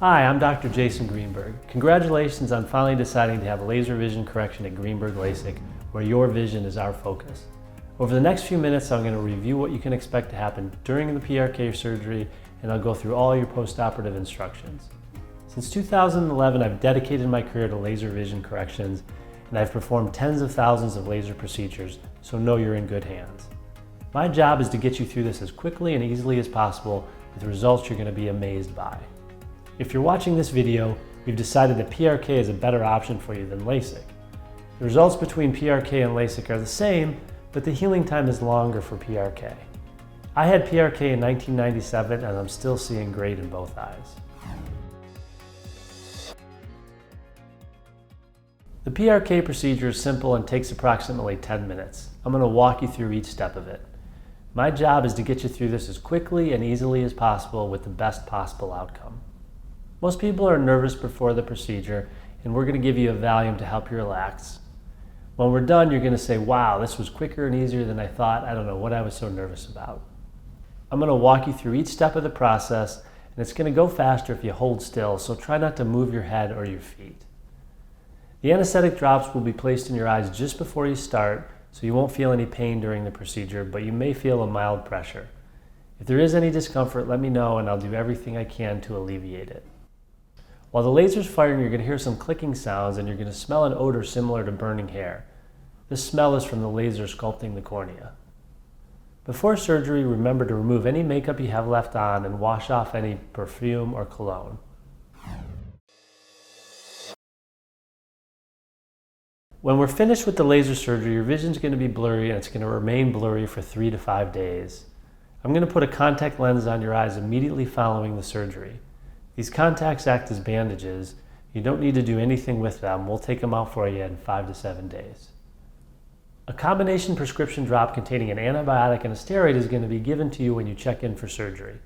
Hi, I'm Dr. Jason Greenberg. Congratulations on finally deciding to have laser vision correction at Greenberg LASIK, where your vision is our focus. Over the next few minutes, I'm going to review what you can expect to happen during the PRK surgery, and I'll go through all your post-operative instructions. Since 2011, I've dedicated my career to laser vision corrections, and I've performed tens of thousands of laser procedures, so know you're in good hands. My job is to get you through this as quickly and easily as possible with results you're going to be amazed by. If you're watching this video, we've decided that PRK is a better option for you than LASIK. The results between PRK and LASIK are the same, but the healing time is longer for PRK. I had PRK in 1997 and I'm still seeing great in both eyes. The PRK procedure is simple and takes approximately 10 minutes. I'm going to walk you through each step of it. My job is to get you through this as quickly and easily as possible with the best possible outcome. Most people are nervous before the procedure, and we're going to give you a Valium to help you relax. When we're done, you're going to say, wow, this was quicker and easier than I thought. I don't know what I was so nervous about. I'm going to walk you through each step of the process, and it's going to go faster if you hold still, so try not to move your head or your feet. The anesthetic drops will be placed in your eyes just before you start, so you won't feel any pain during the procedure, but you may feel a mild pressure. If there is any discomfort, let me know, and I'll do everything I can to alleviate it. While the laser's firing, you're going to hear some clicking sounds and you're going to smell an odor similar to burning hair. This smell is from the laser sculpting the cornea. Before surgery, remember to remove any makeup you have left on and wash off any perfume or cologne. When we're finished with the laser surgery, your vision's going to be blurry and it's going to remain blurry for 3 to 5 days. I'm going to put a contact lens on your eyes immediately following the surgery. These contacts act as bandages. You don't need to do anything with them. We'll take them out for you in 5 to 7 days. A combination prescription drop containing an antibiotic and a steroid is going to be given to you when you check in for surgery.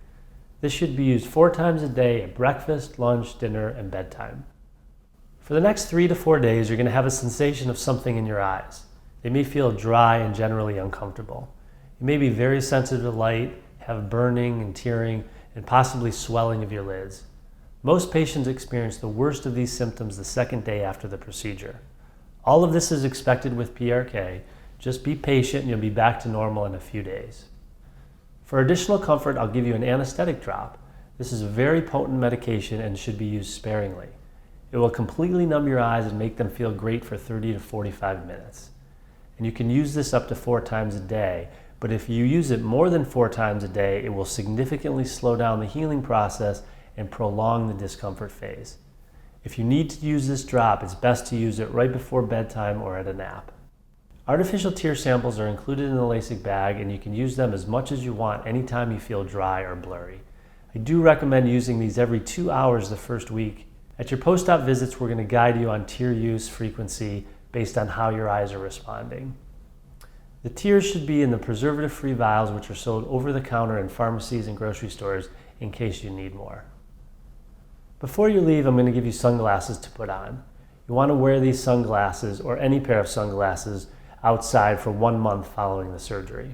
This should be used 4 times a day at breakfast, lunch, dinner, and bedtime. For the next 3 to 4 days, you're going to have a sensation of something in your eyes. They may feel dry and generally uncomfortable. You may be very sensitive to light, have burning and tearing, and possibly swelling of your lids. Most patients experience the worst of these symptoms the second day after the procedure. All of this is expected with PRK. Just be patient and you'll be back to normal in a few days. For additional comfort, I'll give you an anesthetic drop. This is a very potent medication and should be used sparingly. It will completely numb your eyes and make them feel great for 30 to 45 minutes. And you can use this up to 4 times a day, but if you use it more than 4 times a day, it will significantly slow down the healing process and prolong the discomfort phase. If you need to use this drop, it's best to use it right before bedtime or at a nap. Artificial tear samples are included in the LASIK bag and you can use them as much as you want anytime you feel dry or blurry. I do recommend using these every 2 hours the first week. At your post-op visits, we're going to guide you on tear use frequency based on how your eyes are responding. The tears should be in the preservative-free vials, which are sold over the counter in pharmacies and grocery stores in case you need more. Before you leave, I'm going to give you sunglasses to put on. You want to wear these sunglasses or any pair of sunglasses outside for 1 month following the surgery.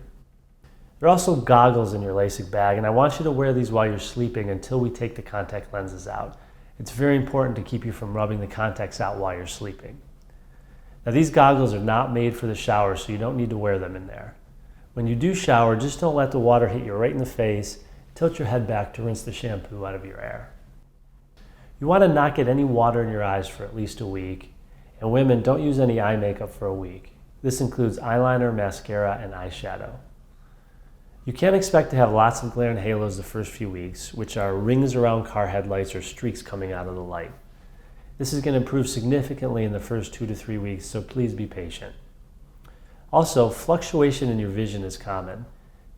There are also goggles in your LASIK bag, and I want you to wear these while you're sleeping until we take the contact lenses out. It's very important to keep you from rubbing the contacts out while you're sleeping. Now, these goggles are not made for the shower, so you don't need to wear them in there. When you do shower, just don't let the water hit you right in the face. Tilt your head back to rinse the shampoo out of your hair. You want to not get any water in your eyes for at least a week. And women, don't use any eye makeup for a week. This includes eyeliner, mascara, and eyeshadow. You can't expect to have lots of glare and halos the first few weeks, which are rings around car headlights or streaks coming out of the light. This is going to improve significantly in the first 2 to 3 weeks, so please be patient. Also, fluctuation in your vision is common.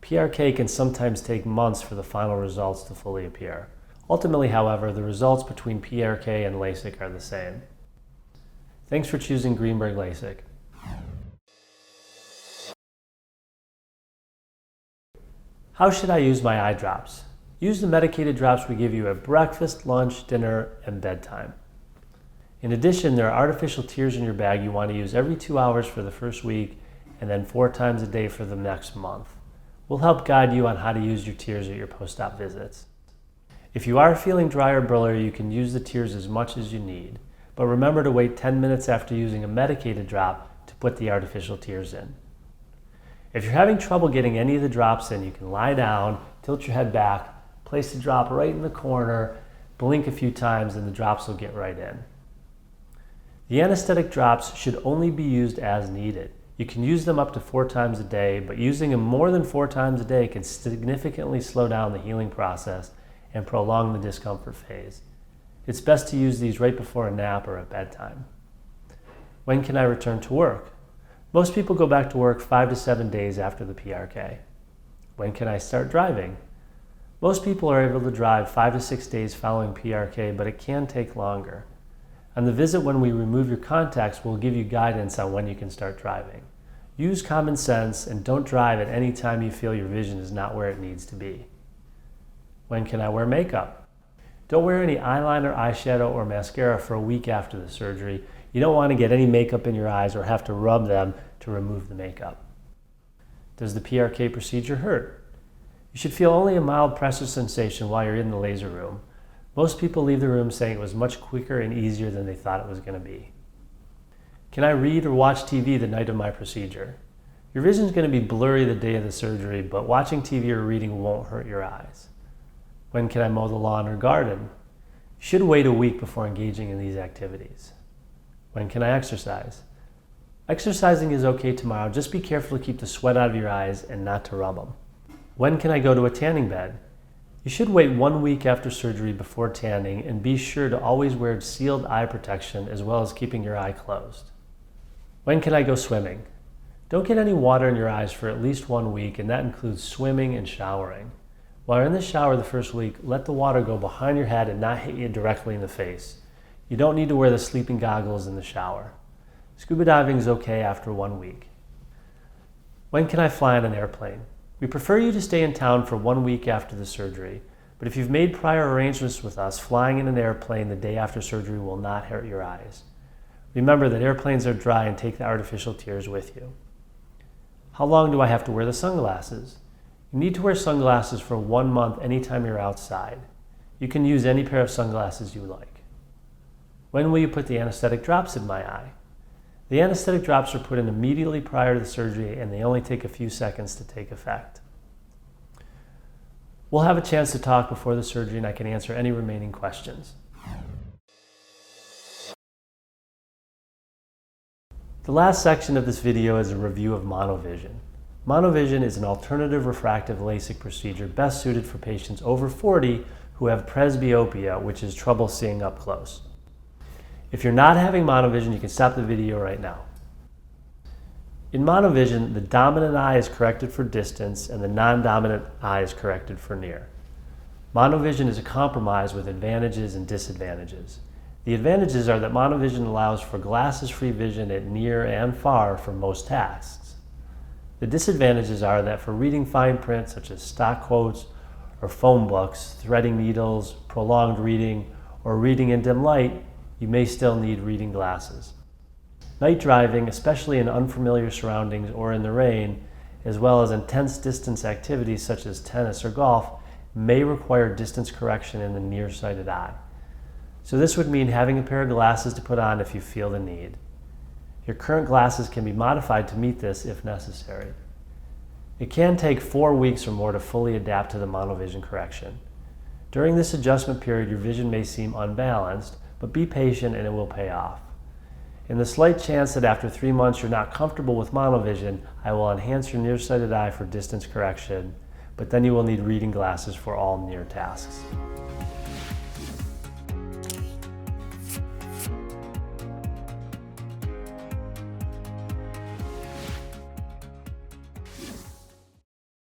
PRK can sometimes take months for the final results to fully appear. Ultimately, however, the results between PRK and LASIK are the same. Thanks for choosing Greenberg LASIK. How should I use my eye drops? Use the medicated drops we give you at breakfast, lunch, dinner, and bedtime. In addition, there are artificial tears in your bag you want to use every 2 hours for the first week and then 4 times a day for the next month. We'll help guide you on how to use your tears at your post-op visits. If you are feeling dry or blurry, you can use the tears as much as you need, but remember to wait 10 minutes after using a medicated drop to put the artificial tears in. If you're having trouble getting any of the drops in, you can lie down, tilt your head back, place the drop right in the corner, blink a few times, and the drops will get right in. The anesthetic drops should only be used as needed. You can use them up to 4 times a day, but using them more than 4 times a day can significantly slow down the healing process and prolong the discomfort phase. It's best to use these right before a nap or at bedtime. When can I return to work? Most people go back to work 5 to 7 days after the PRK. When can I start driving? Most people are able to drive 5 to 6 days following PRK, but it can take longer. On the visit when we remove your contacts, we'll give you guidance on when you can start driving. Use common sense and don't drive at any time you feel your vision is not where it needs to be. When can I wear makeup? Don't wear any eyeliner, eyeshadow, or mascara for a week after the surgery. You don't want to get any makeup in your eyes or have to rub them to remove the makeup. Does the PRK procedure hurt? You should feel only a mild pressure sensation while you're in the laser room. Most people leave the room saying it was much quicker and easier than they thought it was going to be. Can I read or watch TV the night of my procedure? Your vision is going to be blurry the day of the surgery, but watching TV or reading won't hurt your eyes. When can I mow the lawn or garden? You should wait a week before engaging in these activities. When can I exercise? Exercising is okay tomorrow, just be careful to keep the sweat out of your eyes and not to rub them. When can I go to a tanning bed? You should wait 1 week after surgery before tanning and be sure to always wear sealed eye protection as well as keeping your eye closed. When can I go swimming? Don't get any water in your eyes for at least 1 week, and that includes swimming and showering. While you're in the shower the first week, let the water go behind your head and not hit you directly in the face. You don't need to wear the sleeping goggles in the shower. Scuba diving is okay after 1 week. When can I fly on an airplane? We prefer you to stay in town for 1 week after the surgery, but if you've made prior arrangements with us, flying in an airplane the day after surgery will not hurt your eyes. Remember that airplanes are dry and take the artificial tears with you. How long do I have to wear the sunglasses? You need to wear sunglasses for 1 month anytime you're outside. You can use any pair of sunglasses you like. When will you put the anesthetic drops in my eye? The anesthetic drops are put in immediately prior to the surgery, and they only take a few seconds to take effect. We'll have a chance to talk before the surgery, and I can answer any remaining questions. The last section of this video is a review of monovision. Monovision is an alternative refractive LASIK procedure best suited for patients over 40 who have presbyopia, which is trouble seeing up close. If you're not having monovision, you can stop the video right now. In monovision, the dominant eye is corrected for distance and the non-dominant eye is corrected for near. Monovision is a compromise with advantages and disadvantages. The advantages are that monovision allows for glasses-free vision at near and far for most tasks. The disadvantages are that for reading fine print such as stock quotes or phone books, threading needles, prolonged reading, or reading in dim light, you may still need reading glasses. Night driving, especially in unfamiliar surroundings or in the rain, as well as intense distance activities such as tennis or golf, may require distance correction in the nearsighted eye. So this would mean having a pair of glasses to put on if you feel the need. Your current glasses can be modified to meet this if necessary. It can take 4 weeks or more to fully adapt to the monovision correction. During this adjustment period, your vision may seem unbalanced, but be patient and it will pay off. In the slight chance that after 3 months you're not comfortable with monovision, I will enhance your nearsighted eye for distance correction, but then you will need reading glasses for all near tasks.